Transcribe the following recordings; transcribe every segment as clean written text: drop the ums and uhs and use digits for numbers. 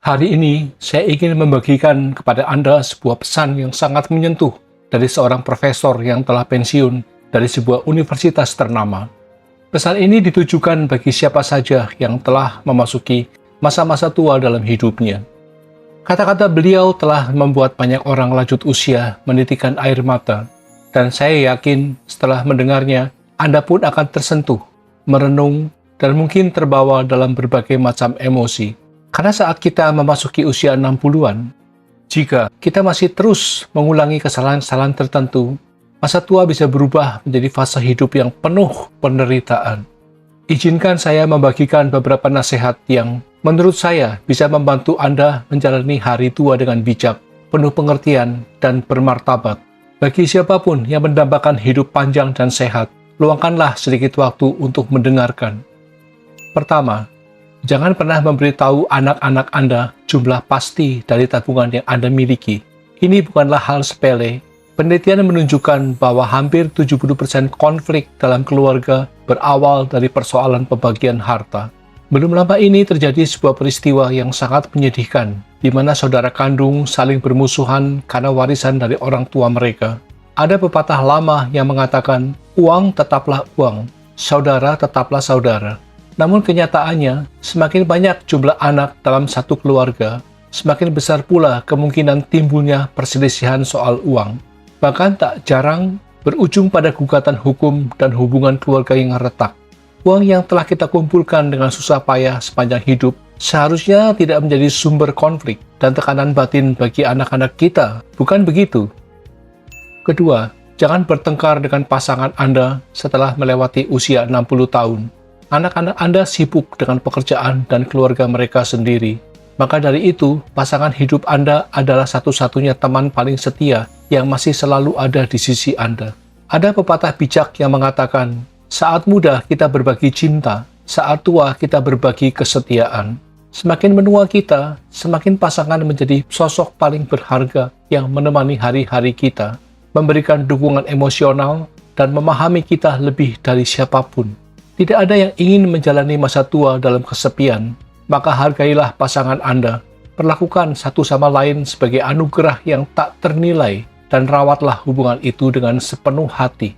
Hari ini, saya ingin membagikan kepada Anda sebuah pesan yang sangat menyentuh dari seorang profesor yang telah pensiun dari sebuah universitas ternama. Pesan ini ditujukan bagi siapa saja yang telah memasuki masa-masa tua dalam hidupnya. Kata-kata beliau telah membuat banyak orang lanjut usia menitikkan air mata, dan saya yakin setelah mendengarnya, Anda pun akan tersentuh, merenung, dan mungkin terbawa dalam berbagai macam emosi. Karena saat kita memasuki usia 60-an, jika kita masih terus mengulangi kesalahan-kesalahan tertentu, masa tua bisa berubah menjadi fase hidup yang penuh penderitaan. Izinkan saya membagikan beberapa nasihat yang menurut saya bisa membantu Anda menjalani hari tua dengan bijak, penuh pengertian, dan bermartabat. Bagi siapapun yang mendambakan hidup panjang dan sehat, luangkanlah sedikit waktu untuk mendengarkan. Pertama, jangan pernah memberitahu anak-anak Anda jumlah pasti dari tabungan yang Anda miliki. Ini bukanlah hal sepele. Penelitian menunjukkan bahwa hampir 70% konflik dalam keluarga berawal dari persoalan pembagian harta. Belum lama ini terjadi sebuah peristiwa yang sangat menyedihkan, di mana saudara kandung saling bermusuhan karena warisan dari orang tua mereka. Ada pepatah lama yang mengatakan, uang tetaplah uang, saudara tetaplah saudara. Namun kenyataannya, semakin banyak jumlah anak dalam satu keluarga, semakin besar pula kemungkinan timbulnya perselisihan soal uang. Bahkan tak jarang berujung pada gugatan hukum dan hubungan keluarga yang retak. Uang yang telah kita kumpulkan dengan susah payah sepanjang hidup seharusnya tidak menjadi sumber konflik dan tekanan batin bagi anak-anak kita, bukan begitu? Kedua, jangan bertengkar dengan pasangan Anda setelah melewati usia 60 tahun. Anak-anak Anda sibuk dengan pekerjaan dan keluarga mereka sendiri. Maka dari itu, pasangan hidup Anda adalah satu-satunya teman paling setia yang masih selalu ada di sisi Anda. Ada pepatah bijak yang mengatakan, saat muda kita berbagi cinta, saat tua kita berbagi kesetiaan. Semakin menua kita, semakin pasangan menjadi sosok paling berharga yang menemani hari-hari kita, memberikan dukungan emosional, dan memahami kita lebih dari siapapun. Tidak ada yang ingin menjalani masa tua dalam kesepian, maka hargailah pasangan Anda. Perlakukan satu sama lain sebagai anugerah yang tak ternilai dan rawatlah hubungan itu dengan sepenuh hati.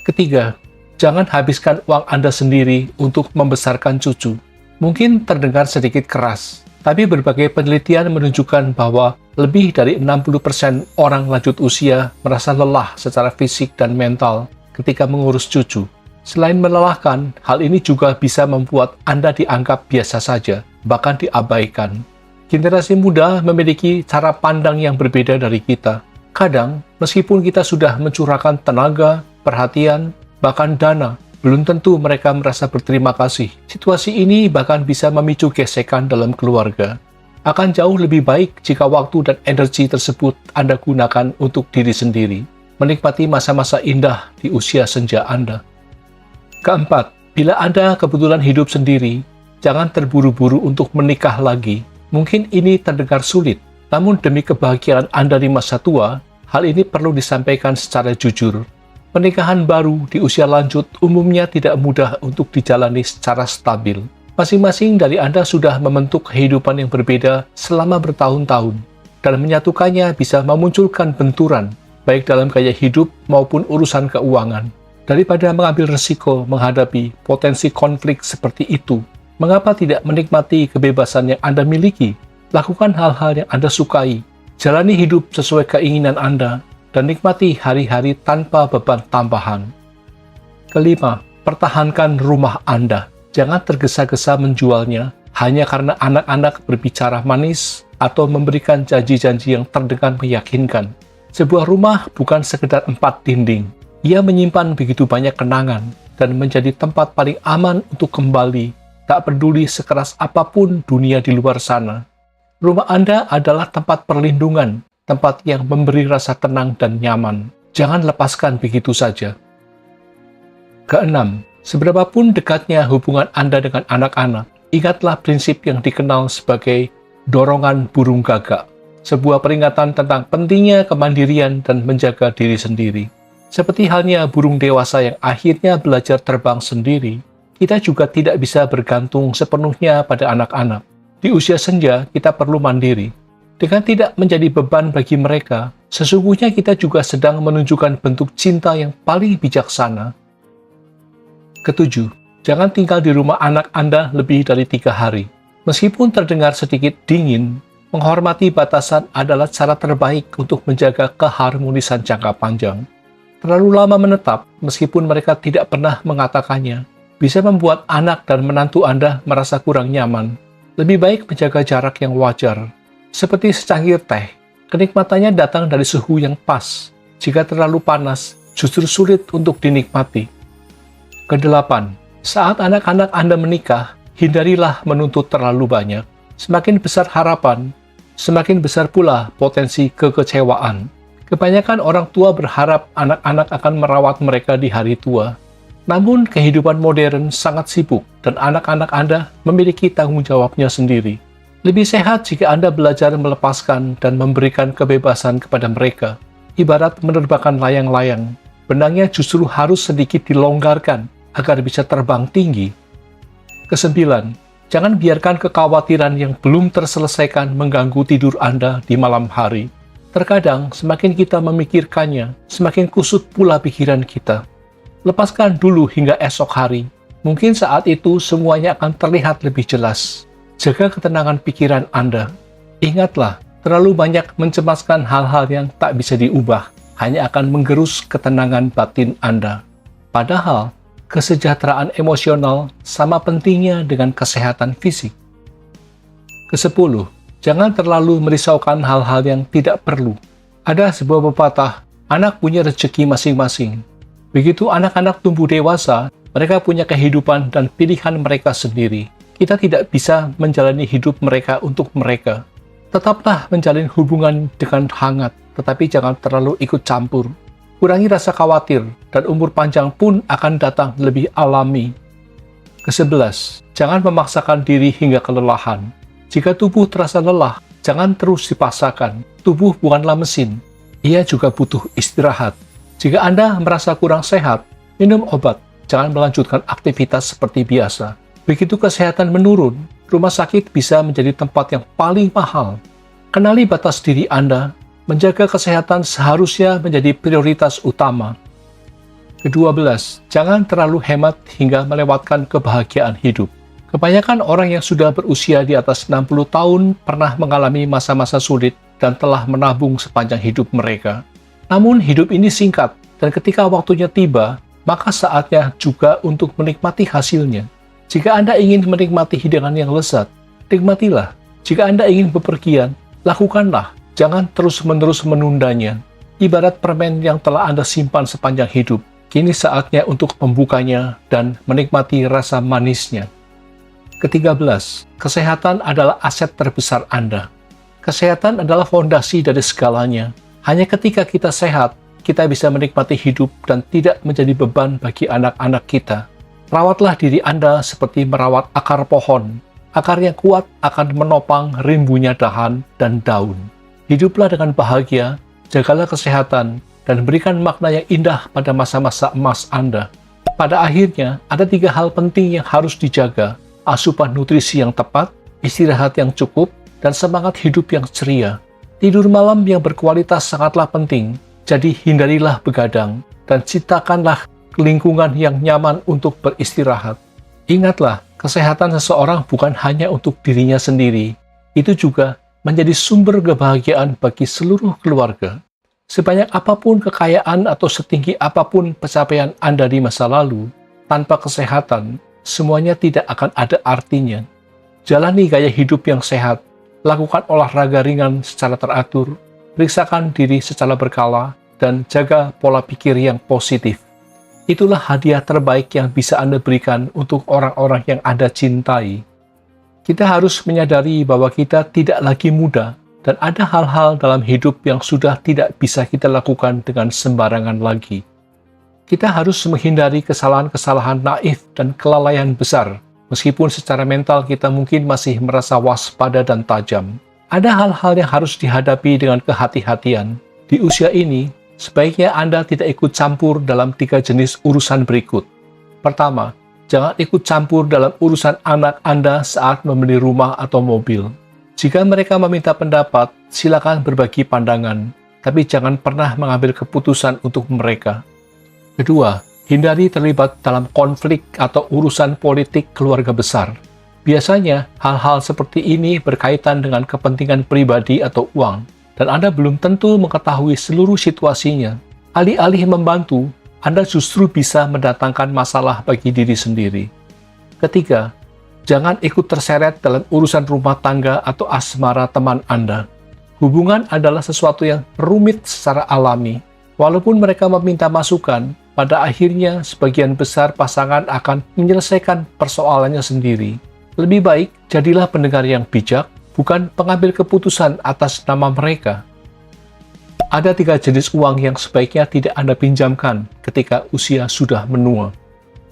Ketiga, jangan habiskan uang Anda sendiri untuk membesarkan cucu. Mungkin terdengar sedikit keras, tapi berbagai penelitian menunjukkan bahwa lebih dari 60% orang lanjut usia merasa lelah secara fisik dan mental ketika mengurus cucu. Selain melelahkan, hal ini juga bisa membuat Anda dianggap biasa saja, bahkan diabaikan. Generasi muda memiliki cara pandang yang berbeda dari kita. Kadang, meskipun kita sudah mencurahkan tenaga, perhatian, bahkan dana, belum tentu mereka merasa berterima kasih. Situasi ini bahkan bisa memicu gesekan dalam keluarga. Akan jauh lebih baik jika waktu dan energi tersebut Anda gunakan untuk diri sendiri, menikmati masa-masa indah di usia senja Anda. Keempat, bila Anda kebetulan hidup sendiri, jangan terburu-buru untuk menikah lagi. Mungkin ini terdengar sulit, namun demi kebahagiaan Anda di masa tua, hal ini perlu disampaikan secara jujur. Pernikahan baru di usia lanjut umumnya tidak mudah untuk dijalani secara stabil. Masing-masing dari Anda sudah membentuk kehidupan yang berbeda selama bertahun-tahun, dan menyatukannya bisa memunculkan benturan, baik dalam gaya hidup maupun urusan keuangan. Daripada mengambil resiko menghadapi potensi konflik seperti itu, mengapa tidak menikmati kebebasan yang Anda miliki? Lakukan hal-hal yang Anda sukai, jalani hidup sesuai keinginan Anda, dan nikmati hari-hari tanpa beban tambahan. Kelima, pertahankan rumah Anda. Jangan tergesa-gesa menjualnya hanya karena anak-anak berbicara manis atau memberikan janji-janji yang terdengar meyakinkan. Sebuah rumah bukan sekedar 4 dinding. Ia menyimpan begitu banyak kenangan dan menjadi tempat paling aman untuk kembali, tak peduli sekeras apapun dunia di luar sana. Rumah Anda adalah tempat perlindungan, tempat yang memberi rasa tenang dan nyaman. Jangan lepaskan begitu saja. Keenam, seberapapun dekatnya hubungan Anda dengan anak-anak, ingatlah prinsip yang dikenal sebagai dorongan burung gagak, sebuah peringatan tentang pentingnya kemandirian dan menjaga diri sendiri. Seperti halnya burung dewasa yang akhirnya belajar terbang sendiri, kita juga tidak bisa bergantung sepenuhnya pada anak-anak. Di usia senja, kita perlu mandiri. Dengan tidak menjadi beban bagi mereka, sesungguhnya kita juga sedang menunjukkan bentuk cinta yang paling bijaksana. Ketujuh, jangan tinggal di rumah anak Anda lebih dari 3 hari. Meskipun terdengar sedikit dingin, menghormati batasan adalah cara terbaik untuk menjaga keharmonisan jangka panjang. Terlalu lama menetap, meskipun mereka tidak pernah mengatakannya, bisa membuat anak dan menantu Anda merasa kurang nyaman. Lebih baik menjaga jarak yang wajar. Seperti secangkir teh, kenikmatannya datang dari suhu yang pas. Jika terlalu panas, justru sulit untuk dinikmati. Kedelapan, saat anak-anak Anda menikah, hindarilah menuntut terlalu banyak. Semakin besar harapan, semakin besar pula potensi kekecewaan. Kebanyakan orang tua berharap anak-anak akan merawat mereka di hari tua. Namun, kehidupan modern sangat sibuk dan anak-anak Anda memiliki tanggung jawabnya sendiri. Lebih sehat jika Anda belajar melepaskan dan memberikan kebebasan kepada mereka. Ibarat menerbangkan layang-layang, benangnya justru harus sedikit dilonggarkan agar bisa terbang tinggi. Kesembilan, jangan biarkan kekhawatiran yang belum terselesaikan mengganggu tidur Anda di malam hari. Terkadang, semakin kita memikirkannya, semakin kusut pula pikiran kita. Lepaskan dulu hingga esok hari. Mungkin saat itu semuanya akan terlihat lebih jelas. Jaga ketenangan pikiran Anda. Ingatlah, terlalu banyak mencemaskan hal-hal yang tak bisa diubah, hanya akan menggerus ketenangan batin Anda. Padahal, kesejahteraan emosional sama pentingnya dengan kesehatan fisik. Kesepuluh, jangan terlalu merisaukan hal-hal yang tidak perlu. Ada sebuah pepatah, anak punya rezeki masing-masing. Begitu anak-anak tumbuh dewasa, mereka punya kehidupan dan pilihan mereka sendiri. Kita tidak bisa menjalani hidup mereka untuk mereka. Tetaplah menjalin hubungan dengan hangat, tetapi jangan terlalu ikut campur. Kurangi rasa khawatir, dan umur panjang pun akan datang lebih alami. Kesebelas, jangan memaksakan diri hingga kelelahan. Jika tubuh terasa lelah, jangan terus dipaksakan. Tubuh bukanlah mesin, ia juga butuh istirahat. Jika Anda merasa kurang sehat, minum obat, jangan melanjutkan aktivitas seperti biasa. Begitu kesehatan menurun, rumah sakit bisa menjadi tempat yang paling mahal. Kenali batas diri Anda. Menjaga kesehatan seharusnya menjadi prioritas utama. Ke-12, jangan terlalu hemat hingga melewatkan kebahagiaan hidup. Kebanyakan orang yang sudah berusia di atas 60 tahun pernah mengalami masa-masa sulit dan telah menabung sepanjang hidup mereka. Namun hidup ini singkat, dan ketika waktunya tiba, maka saatnya juga untuk menikmati hasilnya. Jika Anda ingin menikmati hidangan yang lezat, nikmatilah. Jika Anda ingin bepergian, lakukanlah. Jangan terus-menerus menundanya. Ibarat permen yang telah Anda simpan sepanjang hidup, kini saatnya untuk membukanya dan menikmati rasa manisnya. Ke-13, kesehatan adalah aset terbesar Anda. Kesehatan adalah fondasi dari segalanya. Hanya ketika kita sehat, kita bisa menikmati hidup dan tidak menjadi beban bagi anak-anak kita. Rawatlah diri Anda seperti merawat akar pohon. Akar yang kuat akan menopang rimbunya dahan dan daun. Hiduplah dengan bahagia, jagalah kesehatan, dan berikan makna yang indah pada masa-masa emas Anda. Pada akhirnya, ada 3 hal penting yang harus dijaga: asupan nutrisi yang tepat, istirahat yang cukup, dan semangat hidup yang ceria. Tidur malam yang berkualitas sangatlah penting, jadi hindarilah begadang, dan ciptakanlah lingkungan yang nyaman untuk beristirahat. Ingatlah, kesehatan seseorang bukan hanya untuk dirinya sendiri, itu juga menjadi sumber kebahagiaan bagi seluruh keluarga. Sebanyak apapun kekayaan atau setinggi apapun pencapaian Anda di masa lalu, tanpa kesehatan, semuanya tidak akan ada artinya. Jalani gaya hidup yang sehat, lakukan olahraga ringan secara teratur, periksakan diri secara berkala, dan jaga pola pikir yang positif. Itulah hadiah terbaik yang bisa Anda berikan untuk orang-orang yang Anda cintai. Kita harus menyadari bahwa kita tidak lagi muda, dan ada hal-hal dalam hidup yang sudah tidak bisa kita lakukan dengan sembarangan lagi. Kita harus menghindari kesalahan-kesalahan naif dan kelalaian besar, meskipun secara mental kita mungkin masih merasa waspada dan tajam. Ada hal-hal yang harus dihadapi dengan kehati-hatian. Di usia ini, sebaiknya Anda tidak ikut campur dalam 3 jenis urusan berikut. Pertama, Jangan ikut campur dalam urusan anak Anda saat membeli rumah atau mobil. Jika mereka meminta pendapat, silakan berbagi pandangan, tapi jangan pernah mengambil keputusan untuk mereka. Kedua, hindari terlibat dalam konflik atau urusan politik keluarga besar. Biasanya, hal-hal seperti ini berkaitan dengan kepentingan pribadi atau uang, dan Anda belum tentu mengetahui seluruh situasinya. Alih-alih membantu, Anda justru bisa mendatangkan masalah bagi diri sendiri. Ketiga, jangan ikut terseret dalam urusan rumah tangga atau asmara teman Anda. Hubungan adalah sesuatu yang rumit secara alami. Walaupun mereka meminta masukan, pada akhirnya sebagian besar pasangan akan menyelesaikan persoalannya sendiri. Lebih baik, jadilah pendengar yang bijak, bukan pengambil keputusan atas nama mereka. Ada 3 jenis uang yang sebaiknya tidak Anda pinjamkan ketika usia sudah menua.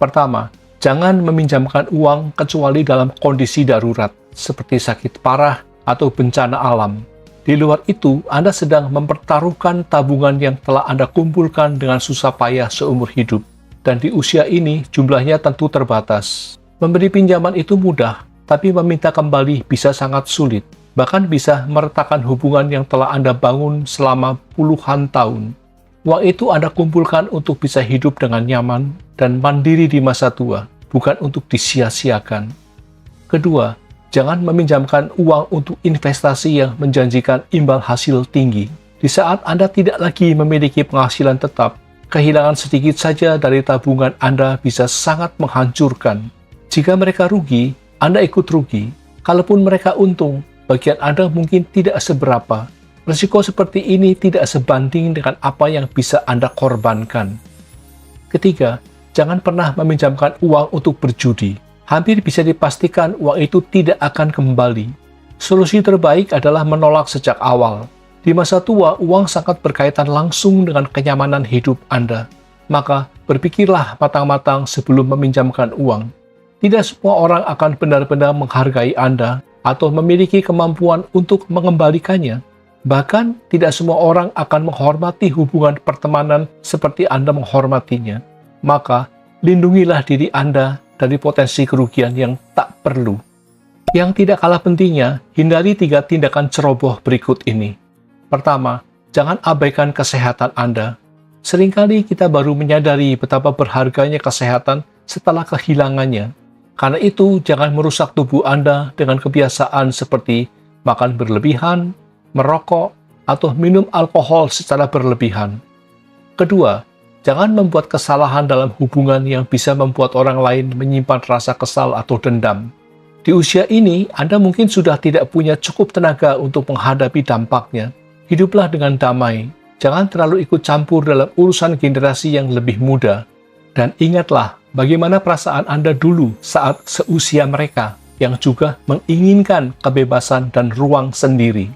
Pertama, jangan meminjamkan uang kecuali dalam kondisi darurat, seperti sakit parah atau bencana alam. Di luar itu, Anda sedang mempertaruhkan tabungan yang telah Anda kumpulkan dengan susah payah seumur hidup. Dan di usia ini, jumlahnya tentu terbatas. Memberi pinjaman itu mudah, tapi meminta kembali bisa sangat sulit. Bahkan bisa meretakkan hubungan yang telah Anda bangun selama puluhan tahun. Uang itu Anda kumpulkan untuk bisa hidup dengan nyaman dan mandiri di masa tua, bukan untuk disia-siakan. Kedua, jangan meminjamkan uang untuk investasi yang menjanjikan imbal hasil tinggi. Di saat Anda tidak lagi memiliki penghasilan tetap, kehilangan sedikit saja dari tabungan Anda bisa sangat menghancurkan. Jika mereka rugi, Anda ikut rugi. Kalaupun mereka untung, bagian Anda mungkin tidak seberapa. Risiko seperti ini tidak sebanding dengan apa yang bisa Anda korbankan. Ketiga, jangan pernah meminjamkan uang untuk berjudi. Hampir bisa dipastikan uang itu tidak akan kembali. Solusi terbaik adalah menolak sejak awal. Di masa tua, uang sangat berkaitan langsung dengan kenyamanan hidup Anda. Maka, berpikirlah matang-matang sebelum meminjamkan uang. Tidak semua orang akan benar-benar menghargai Anda atau memiliki kemampuan untuk mengembalikannya. Bahkan, tidak semua orang akan menghormati hubungan pertemanan seperti Anda menghormatinya. Maka, lindungilah diri Anda dari potensi kerugian yang tak perlu. Yang tidak kalah pentingnya, hindari 3 tindakan ceroboh berikut ini. Pertama, jangan abaikan kesehatan Anda. Seringkali kita baru menyadari betapa berharganya kesehatan setelah kehilangannya. Karena itu, jangan merusak tubuh Anda dengan kebiasaan seperti makan berlebihan, merokok, atau minum alkohol secara berlebihan. Kedua, jangan membuat kesalahan dalam hubungan yang bisa membuat orang lain menyimpan rasa kesal atau dendam. Di usia ini, Anda mungkin sudah tidak punya cukup tenaga untuk menghadapi dampaknya. Hiduplah dengan damai. Jangan terlalu ikut campur dalam urusan generasi yang lebih muda. Dan ingatlah, bagaimana perasaan Anda dulu saat seusia mereka yang juga menginginkan kebebasan dan ruang sendiri.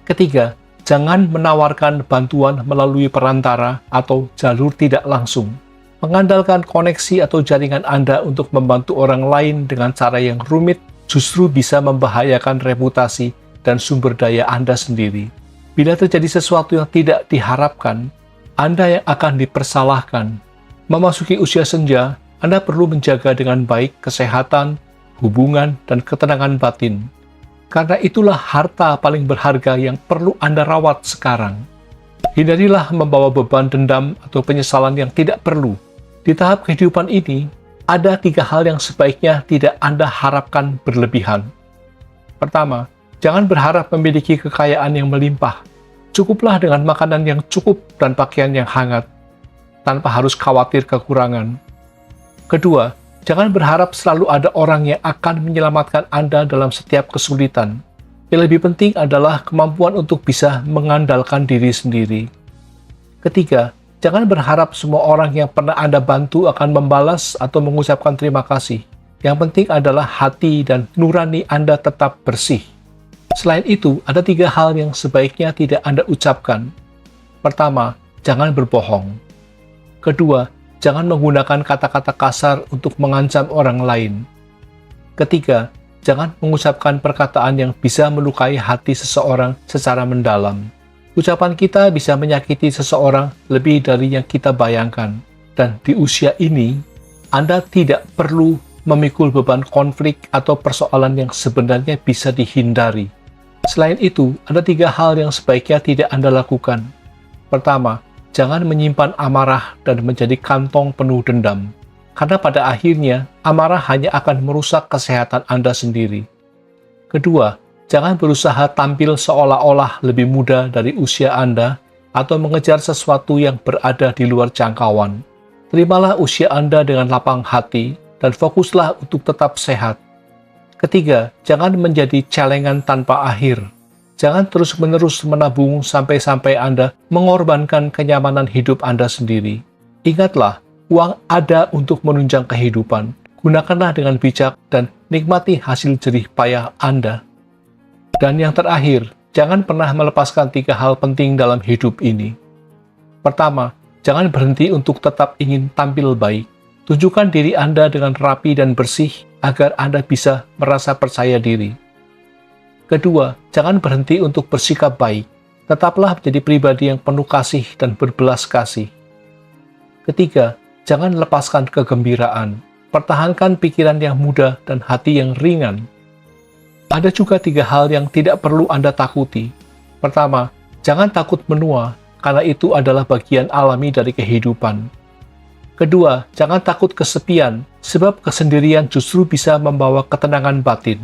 Ketiga, jangan menawarkan bantuan melalui perantara atau jalur tidak langsung. Mengandalkan koneksi atau jaringan Anda untuk membantu orang lain dengan cara yang rumit justru bisa membahayakan reputasi dan sumber daya Anda sendiri. Bila terjadi sesuatu yang tidak diharapkan, Anda yang akan dipersalahkan. Memasuki usia senja, Anda perlu menjaga dengan baik kesehatan, hubungan, dan ketenangan batin. Karena itulah harta paling berharga yang perlu Anda rawat sekarang. Hindarilah membawa beban dendam atau penyesalan yang tidak perlu. Di tahap kehidupan ini, ada 3 hal yang sebaiknya tidak Anda harapkan berlebihan. Pertama, jangan berharap memiliki kekayaan yang melimpah. Cukuplah dengan makanan yang cukup dan pakaian yang hangat, tanpa harus khawatir kekurangan. Kedua, jangan berharap selalu ada orang yang akan menyelamatkan Anda dalam setiap kesulitan. Yang lebih penting adalah kemampuan untuk bisa mengandalkan diri sendiri. Ketiga, jangan berharap semua orang yang pernah Anda bantu akan membalas atau mengucapkan terima kasih. Yang penting adalah hati dan nurani Anda tetap bersih. Selain itu, ada 3 hal yang sebaiknya tidak Anda ucapkan. Pertama, jangan berbohong. Kedua, jangan menggunakan kata-kata kasar untuk mengancam orang lain. Ketiga, jangan mengucapkan perkataan yang bisa melukai hati seseorang secara mendalam. Ucapan kita bisa menyakiti seseorang lebih dari yang kita bayangkan. Dan di usia ini, Anda tidak perlu memikul beban konflik atau persoalan yang sebenarnya bisa dihindari. Selain itu, ada 3 hal yang sebaiknya tidak Anda lakukan. Pertama, jangan menyimpan amarah dan menjadi kantong penuh dendam. Karena pada akhirnya, amarah hanya akan merusak kesehatan Anda sendiri. Kedua, jangan berusaha tampil seolah-olah lebih muda dari usia Anda atau mengejar sesuatu yang berada di luar jangkauan. Terimalah usia Anda dengan lapang hati dan fokuslah untuk tetap sehat. Ketiga, jangan menjadi celengan tanpa akhir. Jangan terus-menerus menabung sampai-sampai Anda mengorbankan kenyamanan hidup Anda sendiri. Ingatlah, uang ada untuk menunjang kehidupan. Gunakanlah dengan bijak dan nikmati hasil jerih payah Anda. Dan yang terakhir, jangan pernah melepaskan 3 hal penting dalam hidup ini. Pertama, jangan berhenti untuk tetap ingin tampil baik. Tunjukkan diri Anda dengan rapi dan bersih agar Anda bisa merasa percaya diri. Kedua, jangan berhenti untuk bersikap baik. Tetaplah menjadi pribadi yang penuh kasih dan berbelas kasih. Ketiga, jangan lepaskan kegembiraan. Pertahankan pikiran yang muda dan hati yang ringan. Ada juga 3 hal yang tidak perlu Anda takuti. Pertama, jangan takut menua, karena itu adalah bagian alami dari kehidupan. Kedua, jangan takut kesepian, sebab kesendirian justru bisa membawa ketenangan batin.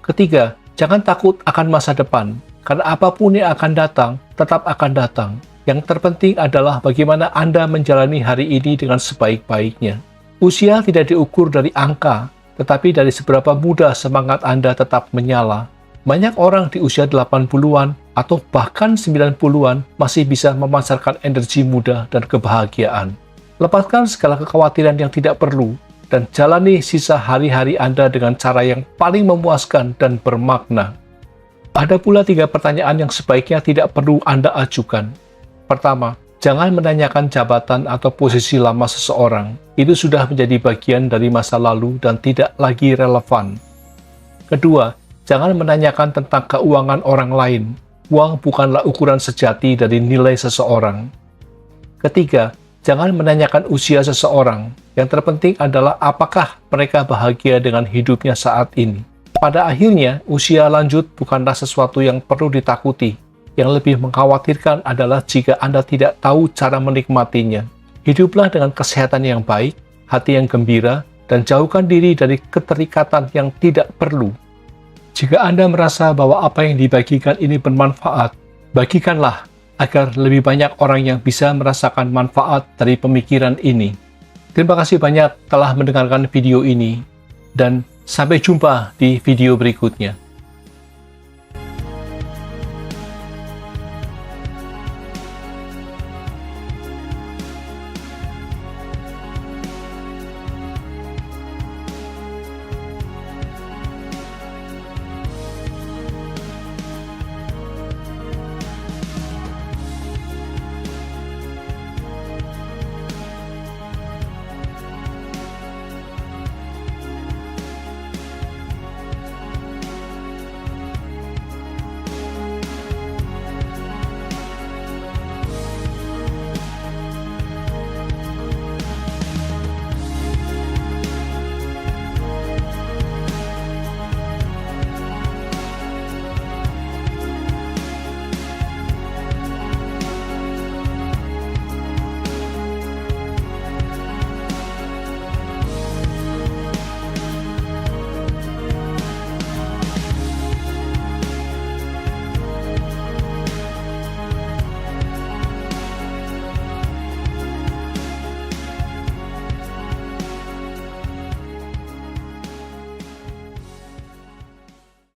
Ketiga, jangan takut akan masa depan, karena apapun yang akan datang, tetap akan datang. Yang terpenting adalah bagaimana Anda menjalani hari ini dengan sebaik-baiknya. Usia tidak diukur dari angka, tetapi dari seberapa mudah semangat Anda tetap menyala. Banyak orang di usia 80-an atau bahkan 90-an masih bisa memancarkan energi muda dan kebahagiaan. Lepaskan segala kekhawatiran yang tidak perlu dan jalani sisa hari-hari Anda dengan cara yang paling memuaskan dan bermakna. Ada pula 3 pertanyaan yang sebaiknya tidak perlu Anda ajukan. Pertama, jangan menanyakan jabatan atau posisi lama seseorang. Itu sudah menjadi bagian dari masa lalu dan tidak lagi relevan. Kedua, jangan menanyakan tentang keuangan orang lain. Uang bukanlah ukuran sejati dari nilai seseorang. Ketiga, jangan menanyakan usia seseorang. Yang terpenting adalah apakah mereka bahagia dengan hidupnya saat ini. Pada akhirnya, usia lanjut bukanlah sesuatu yang perlu ditakuti. Yang lebih mengkhawatirkan adalah jika Anda tidak tahu cara menikmatinya. Hiduplah dengan kesehatan yang baik, hati yang gembira, dan jauhkan diri dari keterikatan yang tidak perlu. Jika Anda merasa bahwa apa yang dibagikan ini bermanfaat, bagikanlah agar lebih banyak orang yang bisa merasakan manfaat dari pemikiran ini. Terima kasih banyak telah mendengarkan video ini, dan sampai jumpa di video berikutnya.